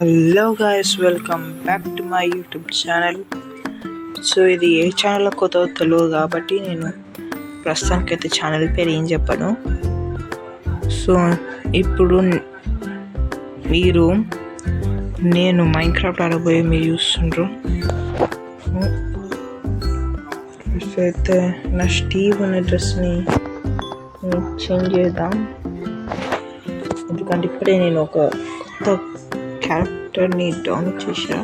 Hello guys, welcome back to my YouTube channel. So ఇది ఏ ఛానల్లో కొత్త తెలియదు కాబట్టి నేను ప్రస్తుతానికైతే ఛానల్ పేరు ఏం చెప్పను. సో ఇప్పుడు మీరు నేను మైన్క్రాఫ్ట్ ఆడబోయే మీరు చూస్తుండ్రు. అయితే నా స్టీవ్ అనే డ్రెస్ని చేంజ్ చేద్దాం, ఎందుకంటే ఇప్పుడే నేను ఒక కొత్త క్యారెక్టర్ని డౌన్లోడ్ చేసా.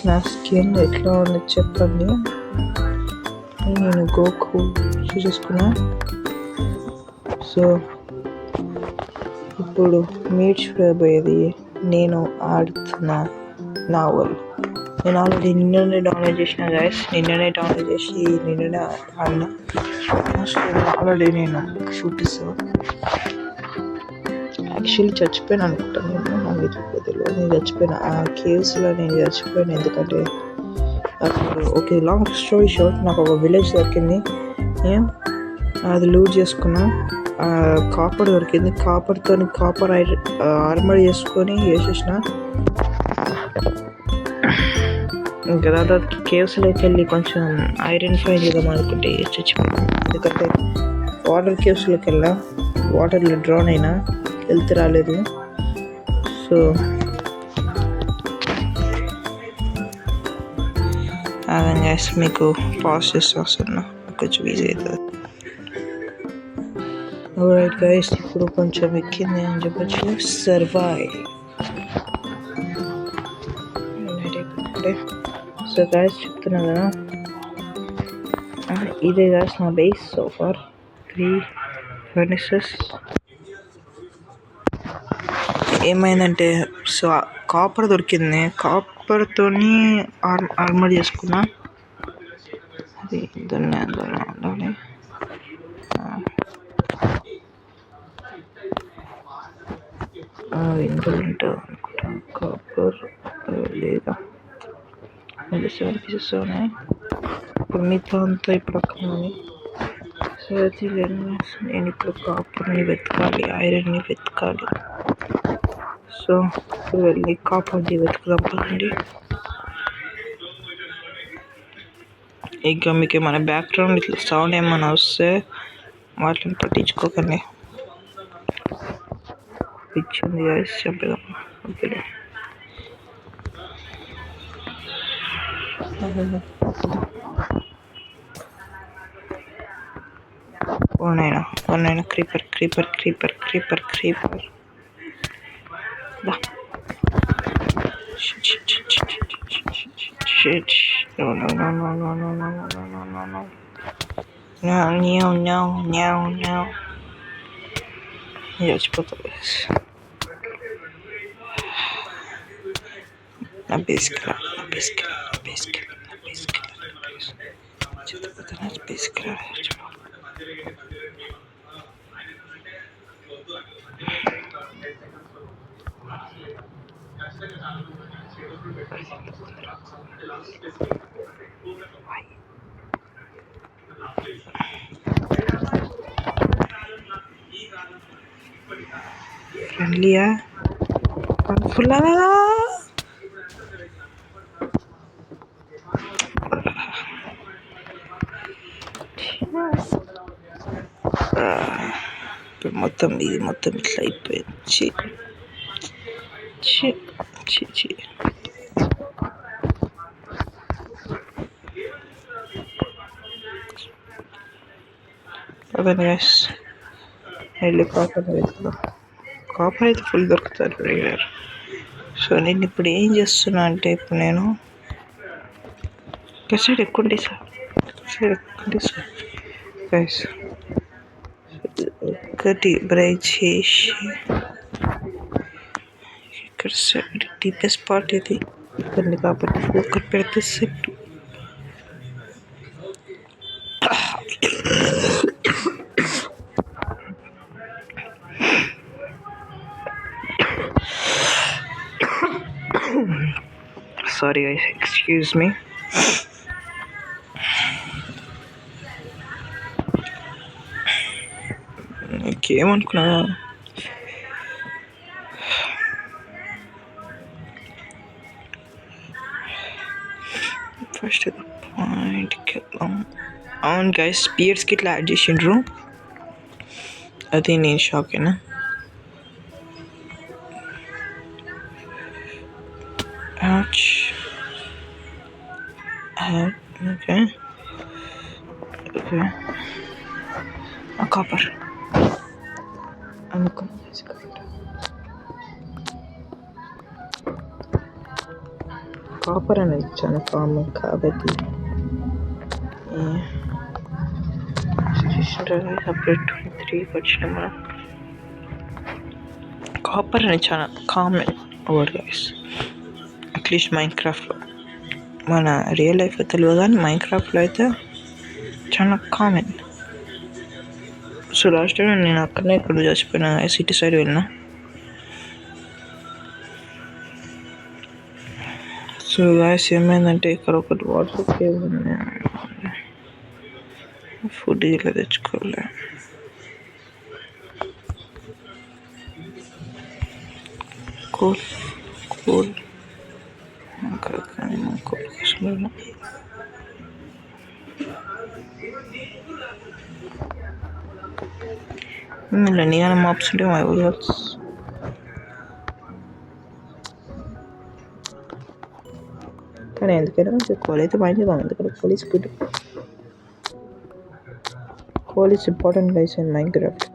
నా స్కిన్ ఎట్లా ఉంది చెప్పండి. నేను గోకు చూసేసుకున్నా. సో ఇప్పుడు మీరు చూడబోయేది నేను ఆడుతున్న నావల్. నేను ఆల్రెడీ నిన్ననే డౌన్లోడ్ చేసిన గైస్, నిన్ననే ఆడిన. ఆల్రెడీ నేను చూపిస్తాను. యాక్చువల్లీ చచ్చిపోయాను అనుకుంటాను, నాకు తెలియదు. నేను చచ్చిపోయినా ఆ కేవ్స్లో, నేను చచ్చిపోయాను. ఎందుకంటే అప్పుడు ఓకే, లాంగ్ స్టోరీ షార్ట్, నాకు ఒక విలేజ్ దొరికింది. నేను అది లూట్ చేసుకున్నా. కాపర్ దొరికింది. కాపర్ ఆర్మర్ చేసుకొని వేసేసిన. ఇంకా దాదాపు కేవ్స్లోకి వెళ్ళి కొంచెం ఐరన్ ఫైన్ చేద్దాం అనుకుంటే చచ్చిపోయాను. ఎందుకంటే వాటర్ కేవ్స్లోకి వెళ్ళా, వాటర్లో డ్రాన్ అయినా, వెళ్తే రాలేదు. సో అదే గైస్, మీకు పాజ్ చేసి వస్తున్నా, కొంచెం ఈజీ అవుతుంది. రైట్ గైస్, ఇప్పుడు కొంచెం ఎక్కింది అని చెప్పచ్చు. సర్వైవ్. సో గైస్ చెప్తున్నా కదా, ఇదే గైస్ నా బేస్. So far 3 ఫర్నిసెస్. ఏమైందంటే, సో కాపర్ దొరికింది, కాపర్తోని ఆర్మర్ చేసుకున్నా. అది అందులో ఉండాలి. ఇందులో ఉంటుంది అనుకుంటా కాపర్, లేదా 7 పీసెస్ ఉన్నాయి. ఇప్పుడు మిగతా అంతా ఇప్పుడు అక్కడ ఉంది. సో అది నేను ఇప్పుడు కాపర్ని వెతకాలి, ఐరన్ని వెతకాలి. సో ఇప్పుడు వెళ్ళి కాపర్ది వెతుకుదాం పదండి. ఇంకా మీకు ఏమైనా బ్యాక్గ్రౌండ్ ఇట్లా సౌండ్ ఏమైనా వస్తే వాటిని పట్టించుకోకండి. పిచ్చింది గైస్, చంపేదాం. ఓకే, ఓనైనా క్రీపర్. No. చచ్చిపోతుంది. నా బేసిక్లా ఫ్రెండ్లీయా ఫుల్ ఇది మొత్తం ఇట్లా అయిపోయింది. అదే వెళ్ళి కాపర్ వెళ్తున్నాం. కాపర్ అయితే ఫుల్ దొరుకుతారు రెగ్యులర్. సో నేను ఇప్పుడు ఏం చేస్తున్నా అంటే, ఇప్పుడు నేను సైడ్ ఎక్కుంటే సార్ గైస్ ఒకటి బ్రేక్ చేసి ఇక్కడ డీపెస్ట్ పార్ట్ ఇది ఇబ్బంది కాబట్టి ఒకటి పెడితే set. Sorry guys, excuse me. ఇంకేమనుకున్నా ఫస్ట్ పాయింట్కి వెళ్దాం. అవును గైస్, స్పియర్స్కి ఇట్లా యాడ్ చేసిండ్రు, అది నేను షాక్ అయినా. ఓకే ఓకే, కాపర్ అనుకున్నా. కాపర్ అనేది చాలా కామన్ కాబట్టి సపరేట్ 23 వచ్చిన మనం కాపర్ అనేది చాలా కామన్ వర్డ్ గైస్. అట్లీస్ట్ మైన్క్రాఫ్ట్లో, మన రియల్ లైఫ్లో తెలియదు కానీ మైన్క్రాఫ్ట్లో అయితే చాలా కామన్. సో లాస్ట్ టైం నేను అక్కడనే ఇక్కడ చచ్చిపోయినా, సిటీ సైడ్ వెళ్ళినా. సో గాయస్ ఏమైందంటే ఇక్కడ ఒకటి వాటర్ కేవ్ ఉంది, ఫుడ్ ఇలా తెచ్చుకోలే. కూల్ కానీ కూల్ కోసం ఇలా నీగానే మాప్స్ ఉంటే మా ఊరు కానీ ఎందుకైనా కోల్ అయితే మైండ్ చేద్దాం. ఎందుకంటే coal is important guys in Minecraft.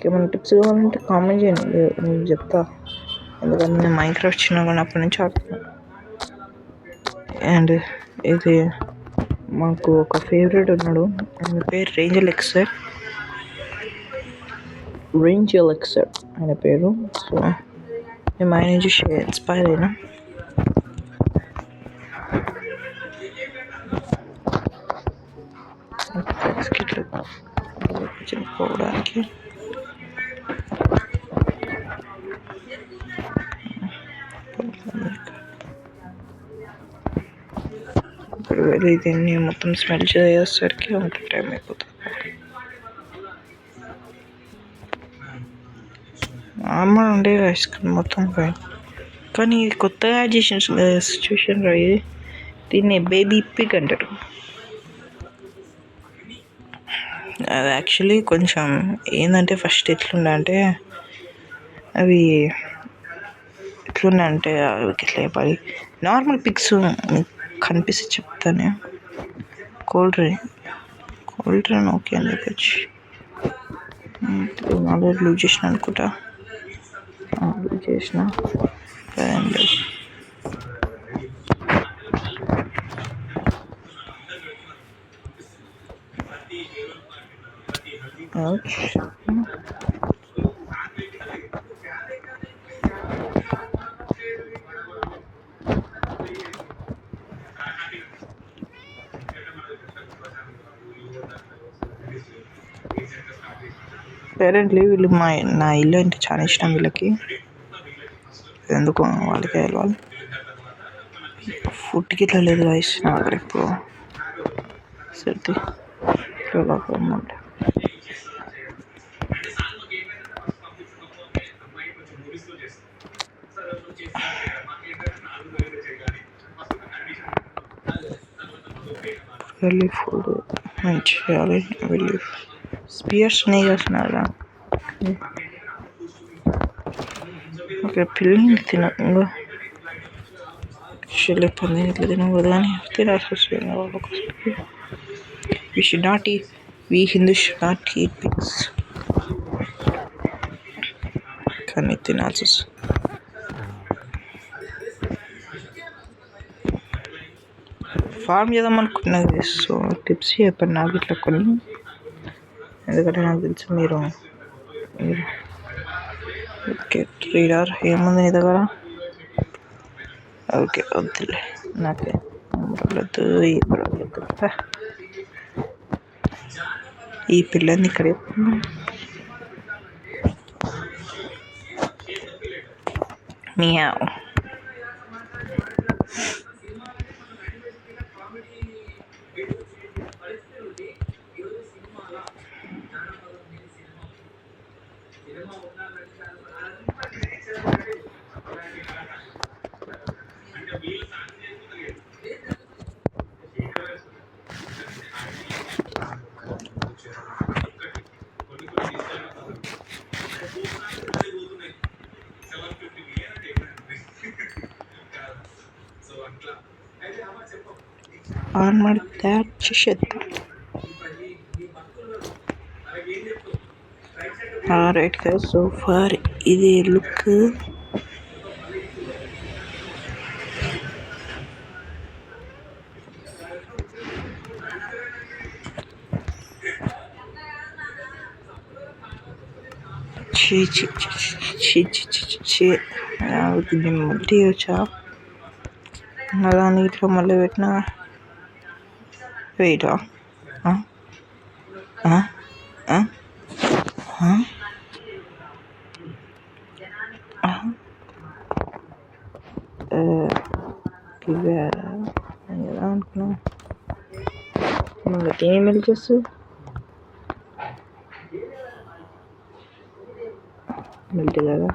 ఏమైనా టిప్స్ కావాలంటే కామెంట్ చేయండి, నేను చెప్తా. ఎందుకంటే నేను మైన్క్రాఫ్ట్ చిన్నప్పటి నుంచి ఆడుతున్నాను. అండ్ ఇది మాకు ఒక ఫేవరెట్ ఉన్నాడు, ఆయన పేరు రేంజల్ ఎక్సర్ ఆయన పేరు. సో మేము ఆయన నుంచి ఇన్స్పైర్ అయినా. చెప్పుకోవడానికి ఇప్పుడు వెళ్ళి దీన్ని మొత్తం స్మెల్ చేసేసరికి ఒక టైం అయిపోతుంది. నార్మల్ ఉండే ఐస్ క్రీమ్ మొత్తం కానీ కొత్తగా యాడ్ చేసిన సిచ్యువేషన్ ఇది. దీన్ని బేబీ పిగ్ అంటారు. అది యాక్చువల్లీ కొంచెం ఏంటంటే ఫస్ట్ ఎట్లుండే అంటే అవి ఎట్లున్నా అంటే ఇట్లా పడి నార్మల్ పిక్స్ కనిపిస్తే చెప్తానే. కోల్డ్ డ్రింక్ ఓకే అని చెప్పచ్చు. ఆల్రెడీ లూజ్ చేసిన అనుకుంటా, లూజ్ చేసిన. అండ్ పేరెంట్లీ వీళ్ళు నా ఇల్లు అంటే చాలా ఇష్టం వీళ్ళకి, ఎందుకు వాళ్ళకి వెళ్ళాలి. ఫుడ్కి ఇట్లా లేదు గైస్ నా దగ్గర ఇప్పుడు. సర్ది ఇట్లా అన్నమాట. వెళ్ళి ఫుడ్ మంచి చేయాలి. వెళ్ళి స్పియర్స్ ఉన్నాయి చేస్తున్నారా? ఓకే, పిల్లల్ని తినకుండా యాక్చువల్లీ పంది ఇట్లా తినకూడదు కానీ తినాల్సి వస్తుంది వాళ్ళకి. we Hindus should not eat pigs. కానీ తినాల్సి వస్తుంది. ఫార్మ్ చేద్దాం అనుకున్నది. సో టిప్స్ చెప్పండి నాకు ఇట్లా కొన్ని, ఎందుకంటే నాకు తెలుసు మీరు ఓకే శ్రీరార్ ఏముంది నీ దగ్గర? ఓకే వద్దులే, నాకే వద్దు. ఈ పిల్లని ఇక్కడ మియావ్. ఆన్ ಮಾಡಿ తయారు చేసేద్దాం. రైట్ గైస్, సో ఫార్ ఇది లుక్. దీన్ని మళ్ళీ వచ్చా అలా నీటిలో మళ్ళీ పెట్టిన వెయిటా? ఎలా అనుకున్నా మళ్ళీ ఏం మెల్ట్ చేస్తుంది? మెల్ట్ కదా,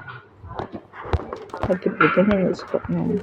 అది ఇప్పుడు నేను వేసుకుంటున్నాను.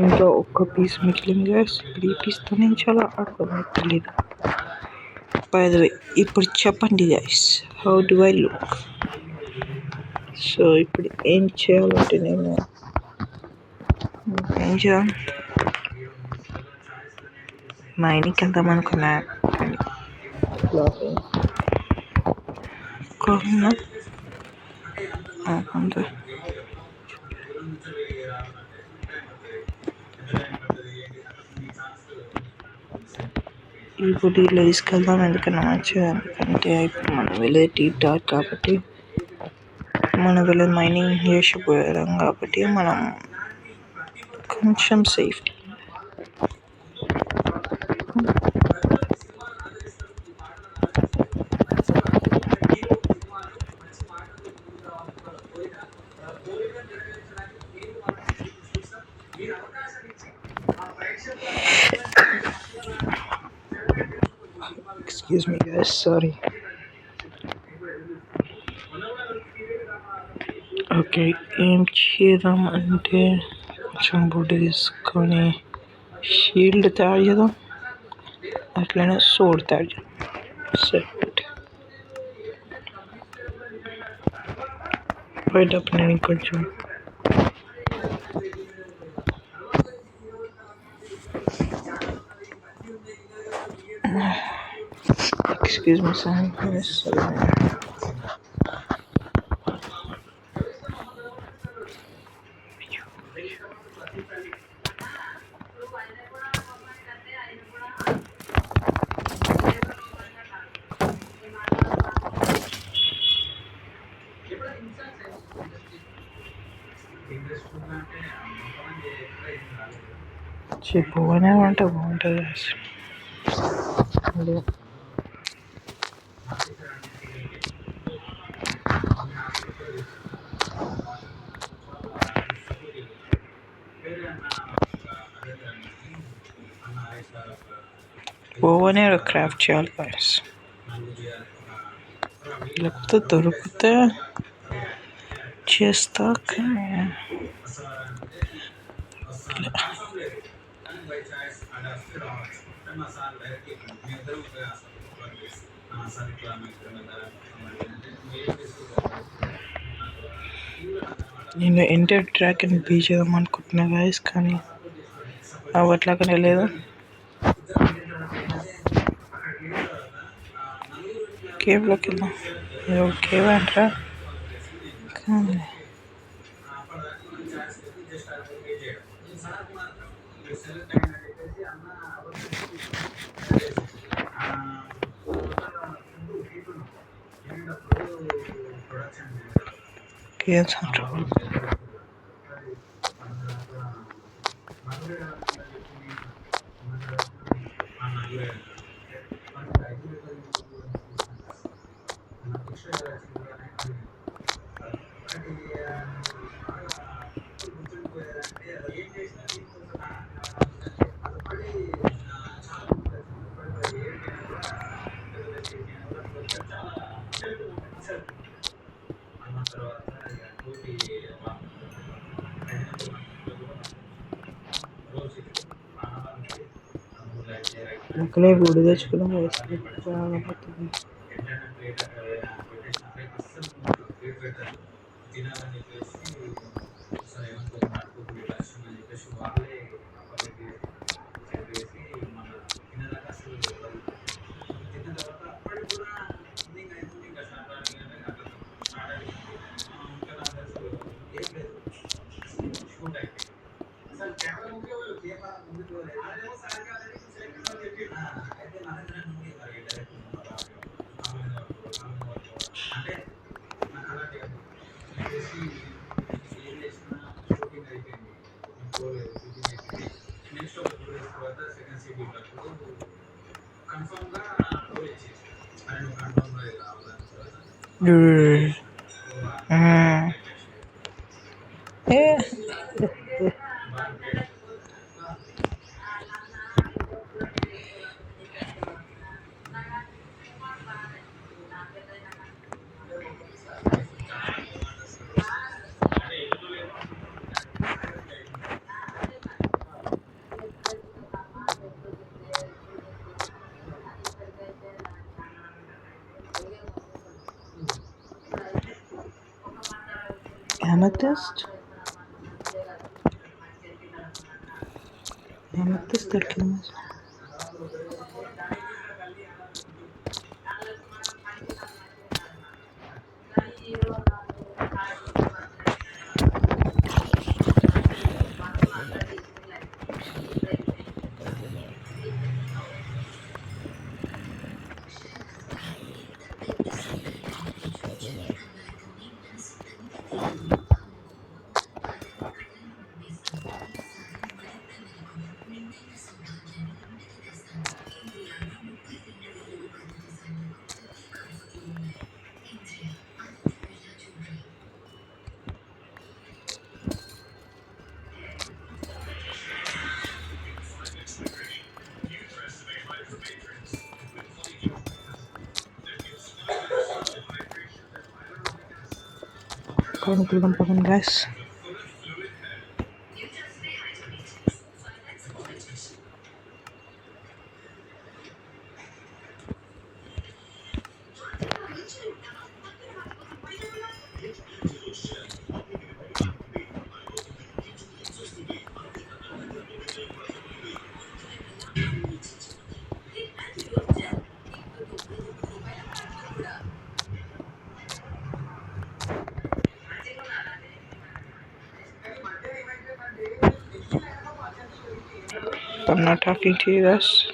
ఇంకా ఒక్క పీస్ మిగిలింది గైస్. ఈ పీస్తో నేను చాలా ఆడుకోవడం తెలీదు. బై ద వే, ఇప్పుడు చెప్పండి guys, how do I look? So ఇప్పుడు ఏం చేయాలంటే నేను ఏం చేయాలి? మైనింగ్కి వెళ్దాం అనుకున్నా కానీ అంతే. ఇప్పుడు ఇట్లా తీసుకెళ్దాం ఎందుకన్నా మంచిగా, ఎందుకంటే ఇప్పుడు మనం వెళ్ళేది టీ టాక్ కాబట్టి, మనం వెళ్ళేది మైనింగ్ చేసిపోయాం కాబట్టి మనం కొంచెం safety. Excuse me guys, sorry. Okay, ఏం చేద్దాం అంటే కొంచెం బుడ్డి తీసుకొని షీల్డ్ తయారు చేద్దాం, అట్లనే సోడ్ తయారు చేద్దాం. సెట్ పోయేటప్పుడు నేను కొంచెం ఎక్స్క్యూజ్ మీ సార్. పోనే అంటే బాగుంటుంది అసలు. ఓవనే క్రాఫ్ట్ చేయాలి గాయస్, లేకపోతే దొరికితే చేస్తా. నేను ఎంటర్ ట్రాక్ అని బీ చేద్దాం అనుకుంటున్నా గాయస్, కానీ అవ్వట్లాగానే లేదు. కేవ్లోకి వెళ్దాం. కేవ్ అంటారా కానీ కేవ్స్ అంటారు. అక్కడే గుడి తెచ్చుకున్నాం. రాకపోతుంది. Amethyst దొరికింది. Kemudian pakai gas. I'm not talking to you guys.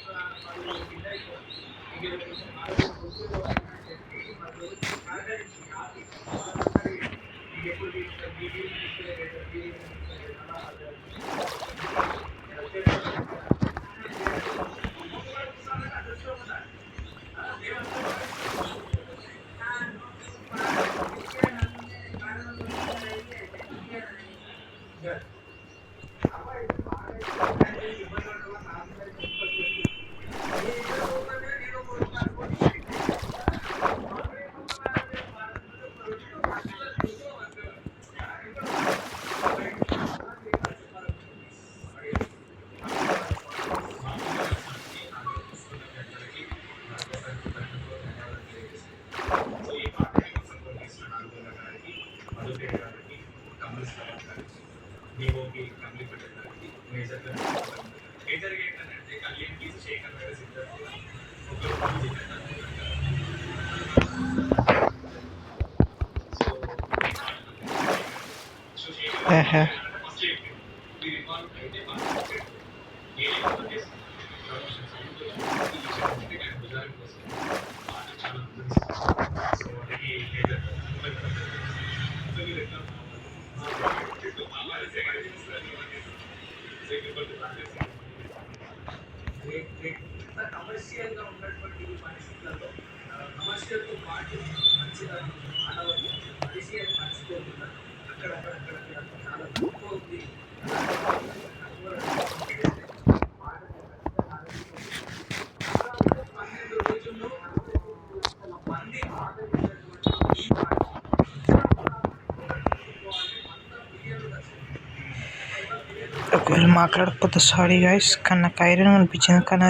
ఒకవేళ మాట్లాడకపోతే సారీ గైస్, కానీ నాకు ఐరన్ అనిపించింది, కానీ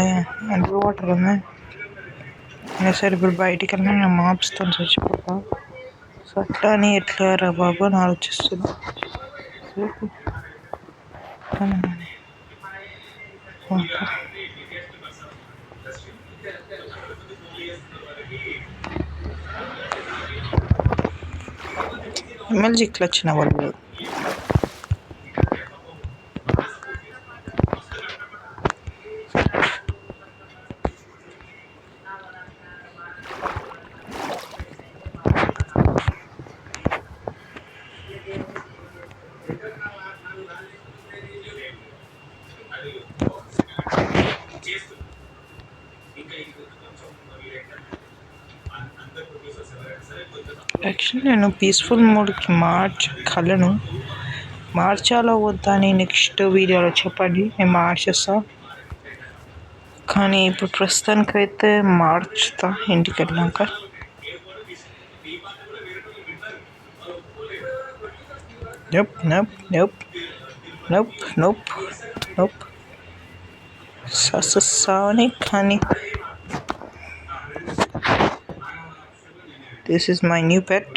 అండర్ వాటర్ ఉంది. అయినా సరే ఇప్పుడు బయటికి వెళ్ళినా నేను మాప్స్తో చచ్చిపోతా. సో అట్లా అని ఎట్లా రా బాబు అని ఆలోచిస్తున్నా. ఎమ్మెల్జీ ఇట్లా వచ్చిన వాళ్ళు యాక్చువల్లీ నేను పీస్ఫుల్ మోడ్కి మార్చాలో వద్దా అని నెక్స్ట్ వీడియోలో చెప్పండి, నేను మార్చేస్తా. కానీ ఇప్పుడు ప్రస్తుతానికైతే మార్చుతా ఇంటికి వెళ్ళాక. నోప్ Sonic honey. This is my new pet.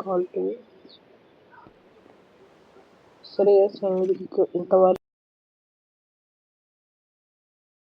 Call to. Sorry, ఇంతవరకు